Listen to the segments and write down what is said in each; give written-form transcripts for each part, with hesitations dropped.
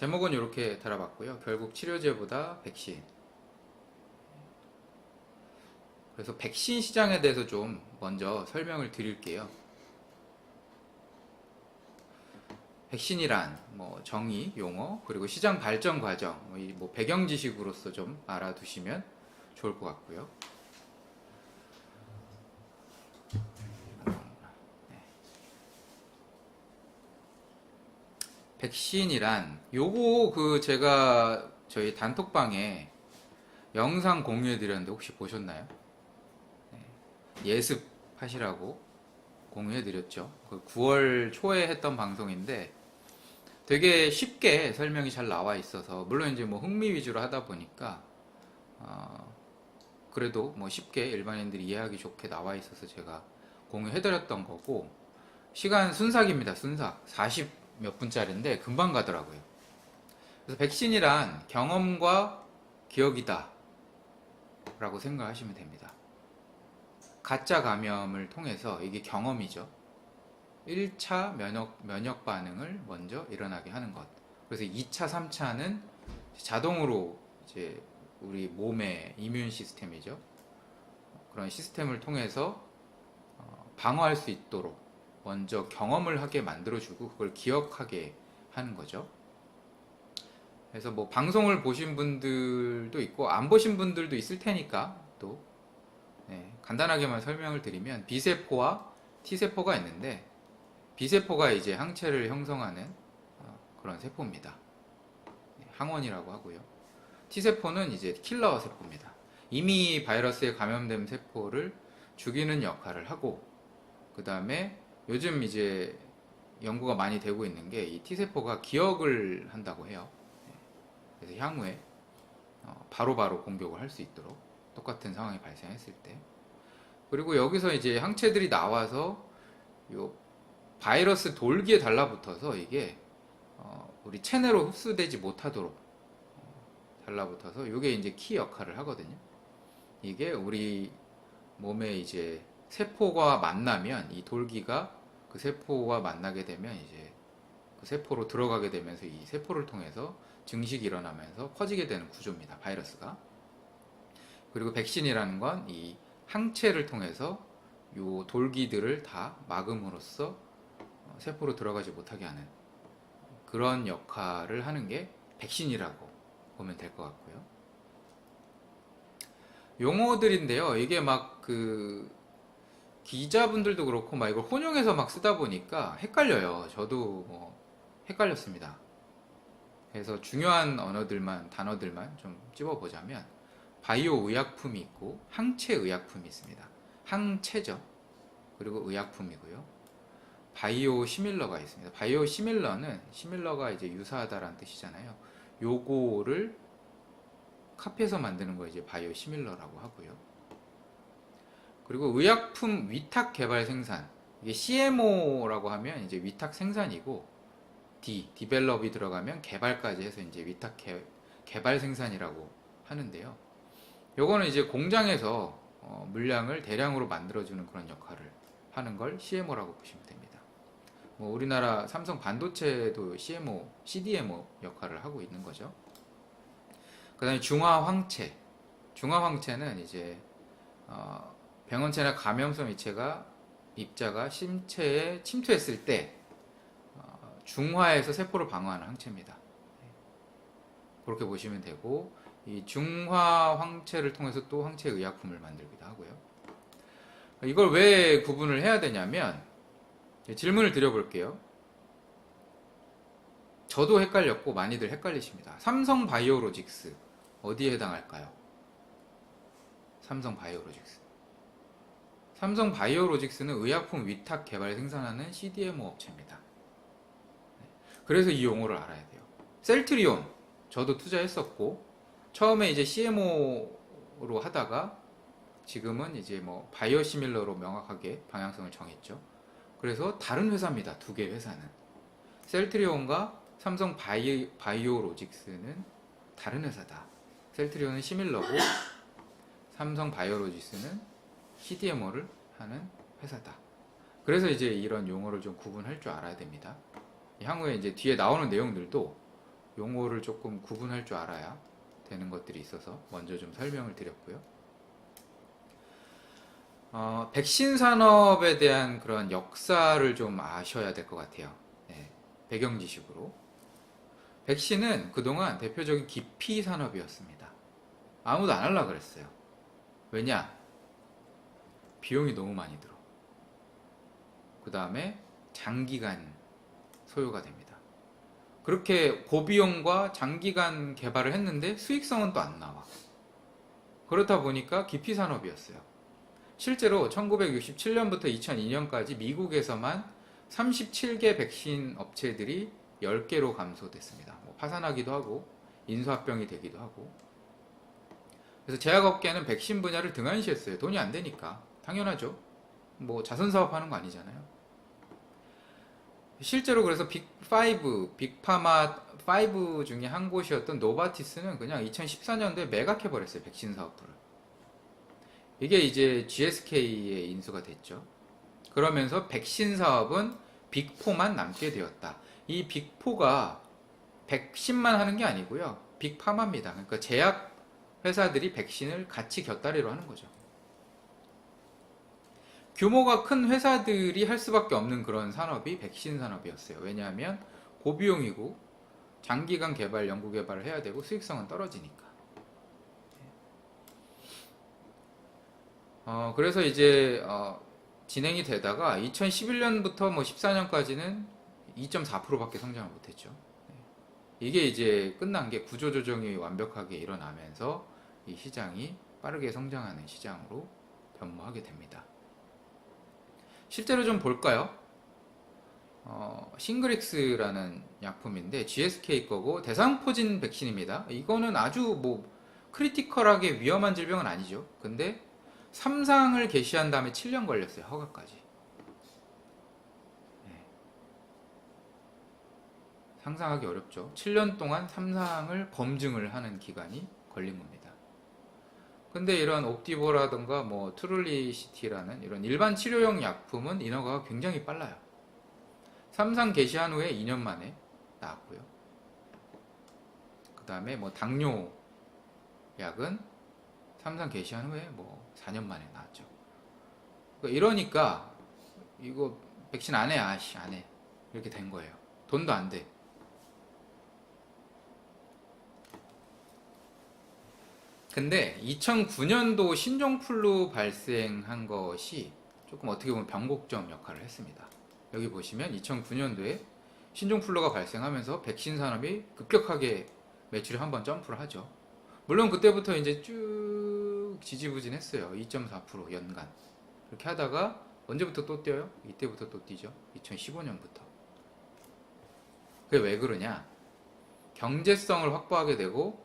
제목은 이렇게 달아봤고요. 결국 치료제보다 백신. 그래서 백신 시장에 대해서 좀 먼저 설명을 드릴게요. 백신이란 뭐 정의, 용어, 그리고 시장 발전 과정, 뭐 배경 지식으로서 좀 알아두시면 좋을 것 같고요. 백신이란 요거 제가 저희 단톡방에 영상 공유해 드렸는데 혹시 보셨나요? 예습하시라고 공유해 드렸죠. 그 9월 초에 했던 방송인데 되게 쉽게 설명이 잘 나와 있어서, 물론 이제 뭐 흥미 위주로 하다 보니까 그래도 뭐 쉽게 일반인들이 이해하기 좋게 나와 있어서 제가 공유해 드렸던 거고, 시간 순삭입니다. 순삭 40 몇 분짜리인데 금방 가더라고요. 그래서 백신이란 경험과 기억이다 라고 생각하시면 됩니다. 가짜 감염을 통해서, 이게 경험이죠, 1차 면역 반응을 먼저 일어나게 하는 것. 그래서 2차, 3차는 자동으로 이제 우리 몸의 이뮨 시스템이죠. 그런 시스템을 통해서 방어할 수 있도록 먼저 경험을 하게 만들어주고 그걸 기억하게 하는 거죠. 그래서 뭐 방송을 보신 분들도 있고 안 보신 분들도 있을 테니까 또 간단하게만 설명을 드리면, B세포와 T세포가 있는데, B세포가 이제 항체를 형성하는 그런 세포입니다. 항원이라고 하고요. T세포는 이제 킬러 세포입니다. 이미 바이러스에 감염된 세포를 죽이는 역할을 하고, 그 다음에 요즘 이제 연구가 많이 되고 있는 게 이 T세포가 기억을 한다고 해요. 그래서 향후에 바로바로 공격을 할 수 있도록, 똑같은 상황이 발생했을 때. 그리고 여기서 이제 항체들이 나와서 요 바이러스 돌기에 달라붙어서 이게 우리 체내로 흡수되지 못하도록 달라붙어서, 이게 이제 키 역할을 하거든요. 이게 우리 몸에 이제 세포가 만나면, 이 돌기가 그 세포와 만나게 되면 이제 그 세포로 들어가게 되면서 이 세포를 통해서 증식이 일어나면서 퍼지게 되는 구조입니다, 바이러스가. 그리고 백신이라는 건 이 항체를 통해서 이 돌기들을 다 막음으로써 세포로 들어가지 못하게 하는 그런 역할을 하는 게 백신이라고 보면 될 것 같고요. 용어들인데요, 이게 막 기자분들도 그렇고 막 이걸 혼용해서 막 쓰다 보니까 헷갈려요. 저도 뭐 헷갈렸습니다. 그래서 중요한 단어들만 좀 찝어보자면, 바이오 의약품이 있고 항체 의약품이 있습니다. 항체죠. 그리고 의약품이고요. 바이오 시밀러가 있습니다. 바이오 시밀러가 이제 유사하다라는 뜻이잖아요. 요거를 카피해서 만드는 거 이제 바이오 시밀러라고 하고요. 그리고 의약품 위탁 개발 생산, 이게 CMO라고 하면 이제 위탁 생산이고, 디벨롭이 들어가면 개발까지 해서 이제 위탁 개발 생산이라고 하는데요. 요거는 이제 공장에서 물량을 대량으로 만들어주는 그런 역할을 하는 걸 CMO라고 보시면 됩니다. 뭐 우리나라 삼성 반도체도 CMO, CDMO 역할을 하고 있는 거죠. 그 다음에 중화황체는 이제 병원체나 감염성 입자가 심체에 침투했을 때 중화해서 세포를 방어하는 항체입니다. 그렇게 보시면 되고, 이 중화 황체를 통해서 또 항체 의약품을 만들기도 하고요. 이걸 왜 구분을 해야 되냐면, 질문을 드려볼게요. 저도 헷갈렸고 많이들 헷갈리십니다. 삼성바이오로직스 어디에 해당할까요? 삼성바이오로직스는 의약품 위탁 개발 생산하는 CDMO 업체입니다. 그래서 이 용어를 알아야 돼요. 셀트리온 저도 투자했었고, 처음에 이제 CMO로 하다가 지금은 이제 뭐 바이오시밀러로 명확하게 방향성을 정했죠. 그래서 다른 회사입니다. 두 개 회사는. 셀트리온과 삼성 바이오로직스는 다른 회사다. 셀트리온은 시밀러고 삼성 바이오로직스는 CDMO를 하는 회사다. 그래서 이제 이런 용어를 좀 구분할 줄 알아야 됩니다. 향후에 이제 뒤에 나오는 내용들도 용어를 조금 구분할 줄 알아야 되는 것들이 있어서 먼저 좀 설명을 드렸고요. 백신 산업에 대한 그런 역사를 좀 아셔야 될 것 같아요. 네, 배경 지식으로. 백신은 그동안 대표적인 기피 산업이었습니다. 아무도 안 하려고 그랬어요. 왜냐? 비용이 너무 많이 들어. 그 다음에 장기간 소요가 됩니다. 그렇게 고비용과 장기간 개발을 했는데 수익성은 또 안 나와. 그렇다 보니까 기피 산업이었어요. 실제로 1967년부터 2002년까지 미국에서만 37개 백신 업체들이 10개로 감소됐습니다. 뭐 파산하기도 하고 인수합병이 되기도 하고. 그래서 제약업계는 백신 분야를 등한시했어요. 돈이 안 되니까. 당연하죠. 뭐 자선사업 하는 거 아니잖아요. 실제로 그래서 빅5, 빅파마 5 중에 한 곳이었던 노바티스는 그냥 2014년도에 매각해버렸어요. 백신 사업부를. 이게 이제 GSK의 인수가 됐죠. 그러면서 백신 사업은 빅4만 남게 되었다. 이 빅4가 백신만 하는 게 아니고요. 빅파마입니다. 그러니까 제약 회사들이 백신을 같이 곁다리로 하는 거죠. 규모가 큰 회사들이 할 수밖에 없는 그런 산업이 백신 산업이었어요. 왜냐하면 고비용이고 장기간 개발, 연구 개발을 해야 되고 수익성은 떨어지니까. 그래서 이제 진행이 되다가 2011년부터 뭐 14년까지는 2.4%밖에 성장을 못했죠. 이게 이제 끝난 게 구조조정이 완벽하게 일어나면서 이 시장이 빠르게 성장하는 시장으로 변모하게 됩니다. 실제로 좀 볼까요? 싱그릭스라는 약품인데 GSK 거고 대상포진 백신입니다. 이거는 아주 뭐 크리티컬하게 위험한 질병은 아니죠. 근데 3상을 개시한 다음에 7년 걸렸어요. 허가까지. 네. 상상하기 어렵죠. 7년 동안 3상을 검증을 하는 기간이 걸린 겁니다. 근데 이런 옵디보라든가 뭐 트룰리시티라는 이런 일반 치료용 약품은 인허가가 굉장히 빨라요. 3상 개시한 후에 2년 만에 나왔고요. 그 다음에 뭐 당뇨 약은 3상 개시한 후에 뭐 4년 만에 나왔죠. 그러니까 이러니까 이거 백신 안 해, 아씨 안 해. 이렇게 된 거예요. 돈도 안 돼. 근데 2009년도 신종플루 발생한 것이 조금 어떻게 보면 변곡점 역할을 했습니다. 여기 보시면 2009년도에 신종플루가 발생하면서 백신 산업이 급격하게 매출이 한번 점프를 하죠. 물론 그때부터 이제 쭉 지지부진했어요. 2.4% 연간. 이렇게 하다가 언제부터 또 뛰어요? 이때부터 또 뛰죠. 2015년부터. 그게 왜 그러냐? 경제성을 확보하게 되고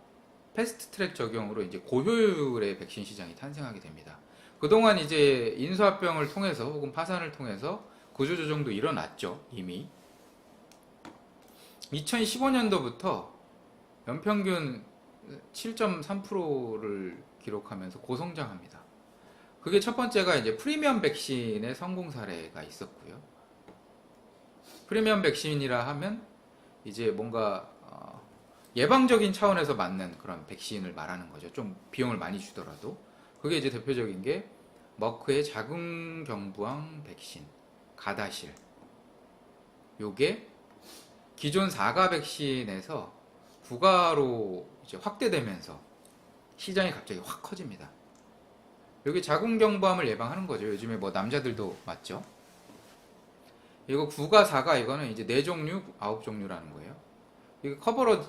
패스트트랙 적용으로 이제 고효율의 백신 시장이 탄생하게 됩니다. 그동안 이제 인수합병을 통해서 혹은 파산을 통해서 구조조정도 일어났죠. 이미 2015년도부터 연평균 7.3%를 기록하면서 고성장합니다. 그게 첫 번째가 이제 프리미엄 백신의 성공 사례가 있었고요. 프리미엄 백신이라 하면 이제 뭔가 예방적인 차원에서 맞는 그런 백신을 말하는 거죠. 좀 비용을 많이 주더라도. 그게 이제 대표적인 게 머크의 자궁경부암 백신, 가다실. 요게 기존 4가 백신에서 9가로 이제 확대되면서 시장이 갑자기 확 커집니다. 요게 자궁경부암을 예방하는 거죠. 요즘에 뭐 남자들도 맞죠. 이거 9가, 4가 이거는 이제 4종류, 9종류라는 거예요. 이거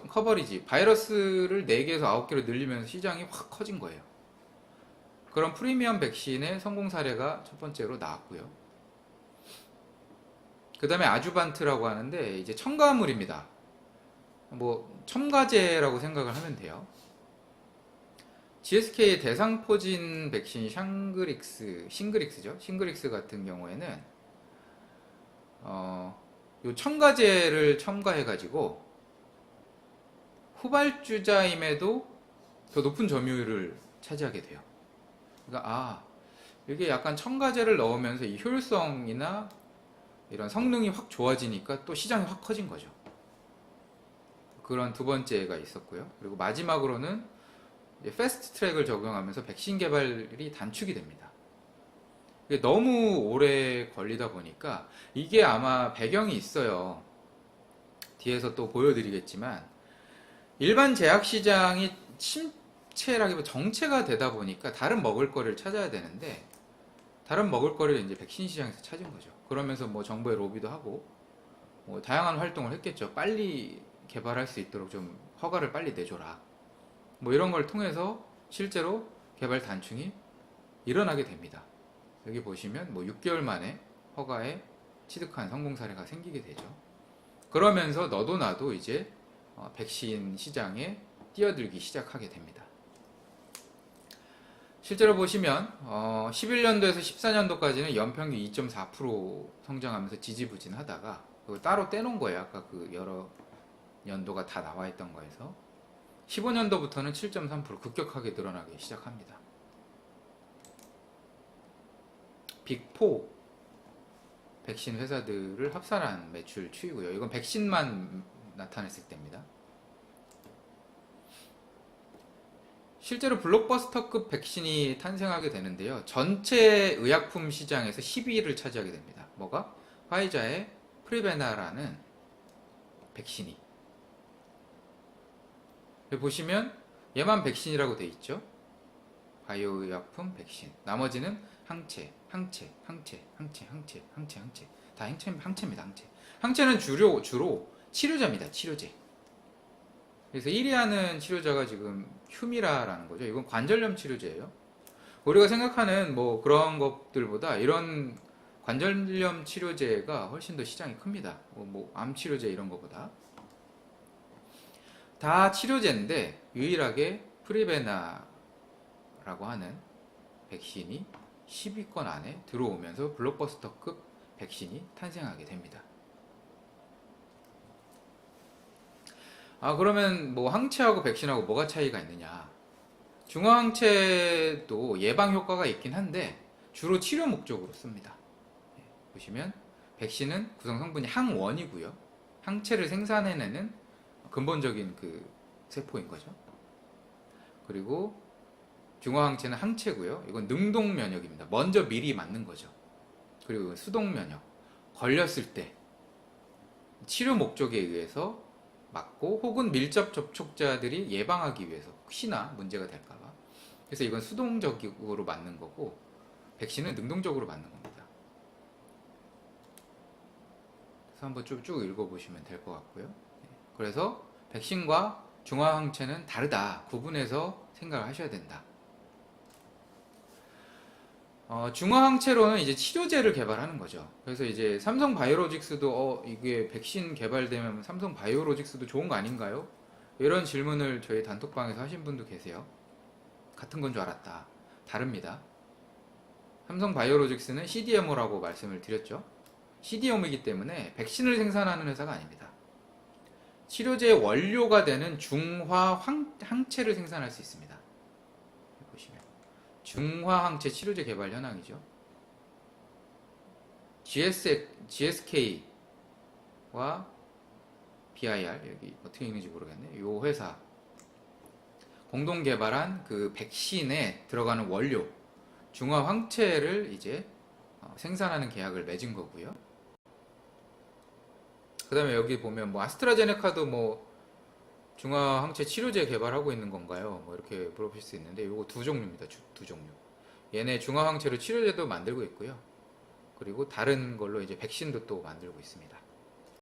커버리지. 바이러스를 4개에서 9개로 늘리면서 시장이 확 커진 거예요. 그런 프리미엄 백신의 성공 사례가 첫 번째로 나왔고요. 그 다음에 아주반트라고 하는데 이제 첨가물입니다. 뭐 첨가제라고 생각을 하면 돼요. GSK의 대상포진 백신 싱그릭스죠. 싱그릭스 같은 경우에는 요 첨가제를 첨가해가지고 후발주자임에도 더 높은 점유율을 차지하게 돼요. 그러니까 이게 약간 첨가제를 넣으면서 이 효율성이나 이런 성능이 확 좋아지니까 또 시장이 확 커진 거죠. 그런 두 번째가 있었고요. 그리고 마지막으로는 이제 패스트 트랙을 적용하면서 백신 개발이 단축이 됩니다. 이게 너무 오래 걸리다 보니까 이게 아마 배경이 있어요. 뒤에서 또 보여드리겠지만 일반 제약 시장이 침체라기보다 정체가 되다 보니까 다른 먹을거리를 찾아야 되는데 다른 먹을거리를 이제 백신 시장에서 찾은 거죠. 그러면서 뭐 정부의 로비도 하고 뭐 다양한 활동을 했겠죠. 빨리 개발할 수 있도록 좀 허가를 빨리 내줘라. 뭐 이런 걸 통해서 실제로 개발 단축이 일어나게 됩니다. 여기 보시면 뭐 6개월 만에 허가에 취득한 성공 사례가 생기게 되죠. 그러면서 너도 나도 이제 백신 시장에 뛰어들기 시작하게 됩니다. 실제로 보시면 11년도에서 14년도까지는 연평균 2.4% 성장하면서 지지부진하다가 그걸 따로 떼놓은 거예요. 아까 그 여러 연도가 다 나와 있던 거에서 15년도부터는 7.3% 급격하게 늘어나기 시작합니다. 빅4 백신 회사들을 합산한 매출 추이고요. 이건 백신만 나타냈을 때입니다. 실제로 블록버스터급 백신이 탄생하게 되는데요. 전체 의약품 시장에서 10위를 차지하게 됩니다. 뭐가? 화이자의 프리베나라는 백신이. 여기 보시면 얘만 백신이라고 돼 있죠. 바이오 의약품 백신. 나머지는 항체. 다 항체입니다. 항체는 주로 치료제입니다. 치료제. 그래서 1위 하는 치료제가 지금 휴미라라는 거죠. 이건 관절염 치료제예요. 우리가 생각하는 뭐 그런 것들보다 이런 관절염 치료제가 훨씬 더 시장이 큽니다. 뭐 암 치료제 이런 것보다. 다 치료제인데 유일하게 프리베나라고 하는 백신이 10위권 안에 들어오면서 블록버스터급 백신이 탄생하게 됩니다. 그러면 뭐 항체하고 백신하고 뭐가 차이가 있느냐? 중화항체도 예방 효과가 있긴 한데 주로 치료 목적으로 씁니다. 보시면 백신은 구성 성분이 항원이고요. 항체를 생산해내는 근본적인 그 세포인 거죠. 그리고 중화항체는 항체고요. 이건 능동 면역입니다. 먼저 미리 맞는 거죠. 그리고 수동 면역. 걸렸을 때 치료 목적에 의해서 맞고 혹은 밀접 접촉자들이 예방하기 위해서 혹시나 문제가 될까봐. 그래서 이건 수동적으로 맞는 거고 백신은 능동적으로 맞는 겁니다. 그래서 한번 쭉 읽어보시면 될 것 같고요. 그래서 백신과 중화항체는 다르다. 구분해서 생각을 하셔야 된다. 중화항체로는 이제 치료제를 개발하는 거죠. 그래서 이제 삼성 바이오로직스도 이게 백신 개발되면 삼성 바이오로직스도 좋은 거 아닌가요? 이런 질문을 저희 단톡방에서 하신 분도 계세요. 같은 건 줄 알았다. 다릅니다. 삼성 바이오로직스는 CDMO라고 말씀을 드렸죠. CDMO이기 때문에 백신을 생산하는 회사가 아닙니다. 치료제의 원료가 되는 중화항체를 생산할 수 있습니다. 보시면 중화항체 치료제 개발 현황이죠. GSK와 BIR, 여기 어떻게 읽는지 모르겠네. 이 회사 공동 개발한 그 백신에 들어가는 원료 중화항체를 이제 생산하는 계약을 맺은 거고요. 그 다음에 여기 보면 뭐 아스트라제네카도 뭐 중화항체 치료제 개발하고 있는 건가요? 뭐 이렇게 물어보실 수 있는데 이거 두 종류입니다. 두 종류. 얘네 중화항체로 치료제도 만들고 있고요. 그리고 다른 걸로 이제 백신도 또 만들고 있습니다.